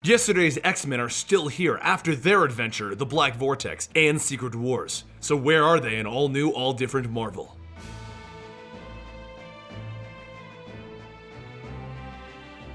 Yesterday's X-Men are still here after their adventure, the Black Vortex, and Secret Wars. So where are they in all new, all different Marvel?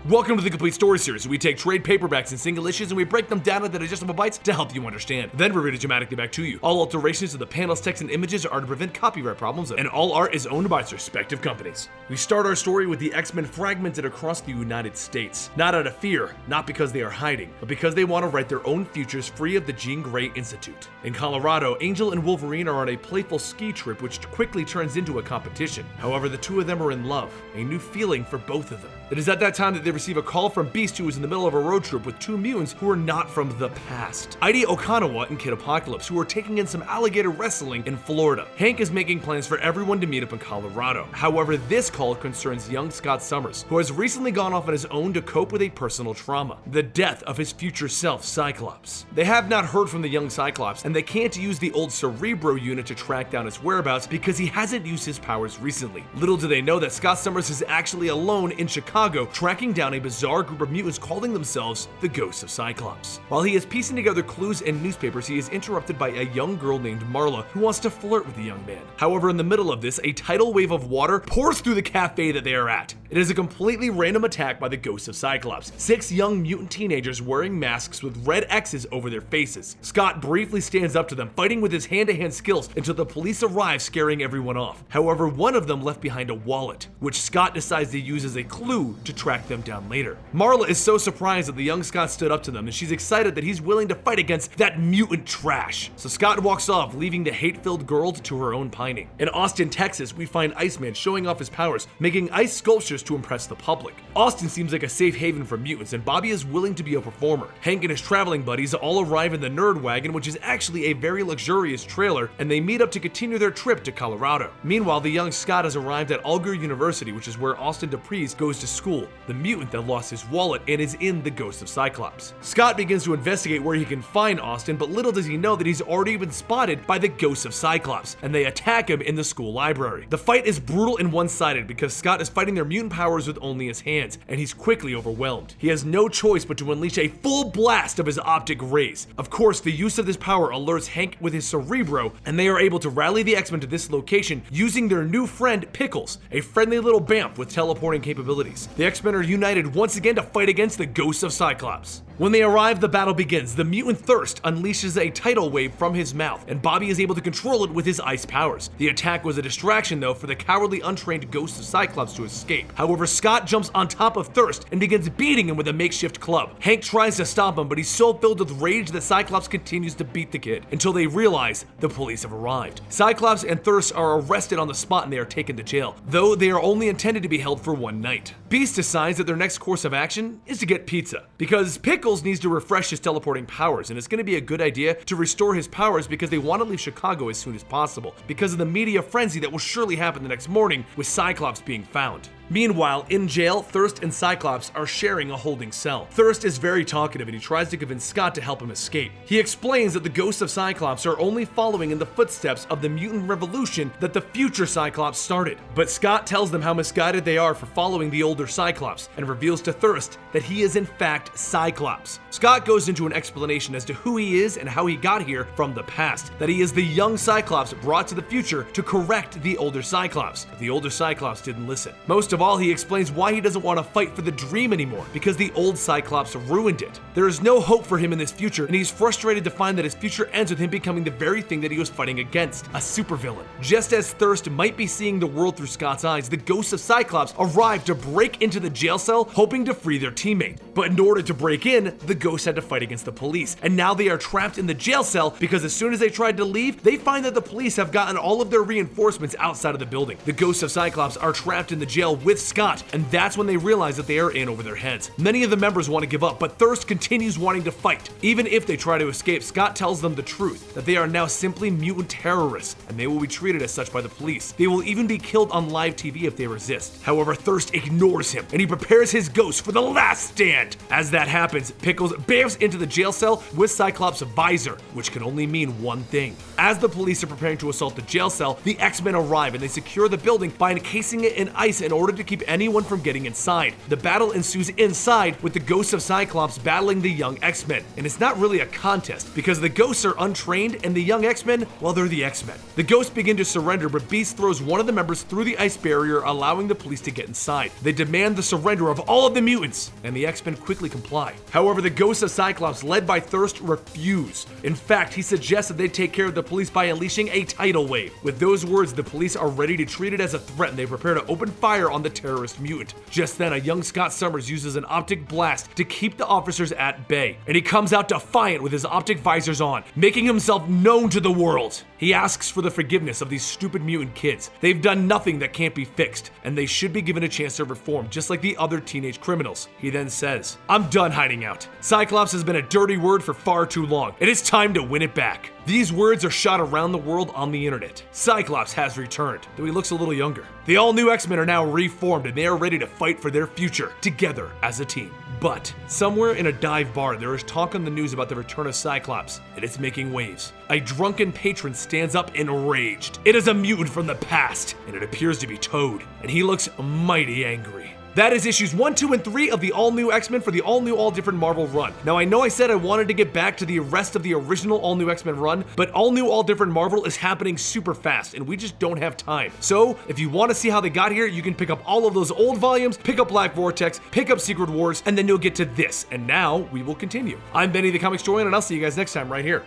Welcome to the Complete Story Series, where we take trade paperbacks and single issues and we break them down into digestible bites to help you understand. Then we read it dramatically back to you. All alterations of the panels, text, and images are to prevent copyright problems, and all art is owned by its respective companies. We start our story with the X-Men fragmented across the United States. Not out of fear, not because they are hiding, but because they want to write their own futures free of the Jean Grey Institute. In Colorado, Angel and Wolverine are on a playful ski trip which quickly turns into a competition. However, the two of them are in love, a new feeling for both of them. It is at that time that they receive a call from Beast, who is in the middle of a road trip with two mutants who are not from the past. Heidi Okinawa and Kid Apocalypse, who are taking in some alligator wrestling in Florida. Hank is making plans for everyone to meet up in Colorado. However, this call concerns young Scott Summers, who has recently gone off on his own to cope with a personal trauma, the death of his future self, Cyclops. They have not heard from the young Cyclops, and they can't use the old Cerebro unit to track down his whereabouts because he hasn't used his powers recently. Little do they know that Scott Summers is actually alone in Chicago, tracking down a bizarre group of mutants calling themselves the Ghosts of Cyclops. While he is piecing together clues and newspapers, he is interrupted by a young girl named Marla who wants to flirt with the young man. However, in the middle of this, a tidal wave of water pours through the cafe that they are at. It is a completely random attack by the Ghosts of Cyclops, 6 young mutant teenagers wearing masks with red X's over their faces. Scott briefly stands up to them, fighting with his hand-to-hand skills until the police arrive, scaring everyone off. However, one of them left behind a wallet, which Scott decides to use as a clue to track them down later. Marla is so surprised that the young Scott stood up to them, and she's excited that he's willing to fight against that mutant trash. So Scott walks off, leaving the hate-filled girl to her own pining. In Austin, Texas, we find Iceman showing off his powers, making ice sculptures to impress the public. Austin seems like a safe haven for mutants, and Bobby is willing to be a performer. Hank and his traveling buddies all arrive in the Nerd Wagon, which is actually a very luxurious trailer, and they meet up to continue their trip to Colorado. Meanwhile, the young Scott has arrived at Alger University, which is where Austin Dupree's goes to school, the mutant that lost his wallet and is in the Ghost of Cyclops. Scott begins to investigate where he can find Austin, but little does he know that he's already been spotted by the Ghost of Cyclops, and they attack him in the school library. The fight is brutal and one-sided because Scott is fighting their mutant powers with only his hands, and he's quickly overwhelmed. He has no choice but to unleash a full blast of his optic rays. Of course, the use of this power alerts Hank with his Cerebro, and they are able to rally the X-Men to this location using their new friend Pickles, a friendly little bamf with teleporting capabilities. The X-Men are united once again to fight against the Ghosts of Cyclops. When they arrive, the battle begins. The mutant Thirst unleashes a tidal wave from his mouth, and Bobby is able to control it with his ice powers. The attack was a distraction, though, for the cowardly, untrained Ghost of Cyclops to escape. However, Scott jumps on top of Thirst and begins beating him with a makeshift club. Hank tries to stop him, but he's so filled with rage that Cyclops continues to beat the kid until they realize the police have arrived. Cyclops and Thirst are arrested on the spot and they are taken to jail, though they are only intended to be held for one night. Beast decides that their next course of action is to get pizza, because Pickles needs to refresh his teleporting powers, and it's going to be a good idea to restore his powers because they want to leave Chicago as soon as possible, because of the media frenzy that will surely happen the next morning with Cyclops being found. Meanwhile, in jail, Thirst and Cyclops are sharing a holding cell. Thirst is very talkative and he tries to convince Scott to help him escape. He explains that the Ghosts of Cyclops are only following in the footsteps of the mutant revolution that the future Cyclops started. But Scott tells them how misguided they are for following the older Cyclops and reveals to Thirst that he is in fact Cyclops. Scott goes into an explanation as to who he is and how he got here from the past, that he is the young Cyclops brought to the future to correct the older Cyclops. But the older Cyclops didn't listen. Most of all, he explains why he doesn't want to fight for the dream anymore, because the old Cyclops ruined it. There is no hope for him in this future, and he's frustrated to find that his future ends with him becoming the very thing that he was fighting against, a supervillain. Just as Thirst might be seeing the world through Scott's eyes, the Ghosts of Cyclops arrive to break into the jail cell, hoping to free their teammate. But in order to break in, the Ghosts had to fight against the police, and now they are trapped in the jail cell because as soon as they tried to leave, they find that the police have gotten all of their reinforcements outside of the building. The Ghosts of Cyclops are trapped in the jail with Scott, and that's when they realize that they are in over their heads. Many of the members want to give up, but Thirst continues wanting to fight. Even if they try to escape, Scott tells them the truth, that they are now simply mutant terrorists, and they will be treated as such by the police. They will even be killed on live TV if they resist. However, Thirst ignores him, and he prepares his ghost for the last stand. As that happens, Pickles bamfs into the jail cell with Cyclops' visor, which can only mean one thing. As the police are preparing to assault the jail cell, the X-Men arrive and they secure the building by encasing it in ice in order order to keep anyone from getting inside. The battle ensues inside with the ghosts of Cyclops battling the young X-Men. And it's not really a contest because the ghosts are untrained and the young X-Men, well, they're the X-Men. The ghosts begin to surrender, but Beast throws one of the members through the ice barrier, allowing the police to get inside. They demand the surrender of all of the mutants, and the X-Men quickly comply. However, the ghosts of Cyclops, led by Thirst, refuse. In fact, he suggests that they take care of the police by unleashing a tidal wave. With those words, the police are ready to treat it as a threat, and they prepare to open fire on the terrorist mutant. Just then, a young Scott Summers uses an optic blast to keep the officers at bay, and he comes out defiant with his optic visors on, making himself known to the world. He asks for the forgiveness of these stupid mutant kids. They've done nothing that can't be fixed, and they should be given a chance to reform, just like the other teenage criminals. He then says, "I'm done hiding out. Cyclops has been a dirty word for far too long. It is time to win it back." These words are shot around the world on the internet. Cyclops has returned, though he looks a little younger. The all-new X-Men are now reformed, and they are ready to fight for their future, together as a team. But somewhere in a dive bar, there is talk on the news about the return of Cyclops, and it's making waves. A drunken patron stands up enraged. It is a mutant from the past, and it appears to be Toad, and he looks mighty angry. That is issues 1, 2, and 3 of the all-new X-Men for the all-new, all-different Marvel run. Now, I know I said I wanted to get back to the rest of the original all-new X-Men run, but all-new, all-different Marvel is happening super fast, and we just don't have time. So, if you want to see how they got here, you can pick up all of those old volumes, pick up Black Vortex, pick up Secret Wars, and then you'll get to this. And now, we will continue. I'm Benny the Comicstorian, and I'll see you guys next time right here.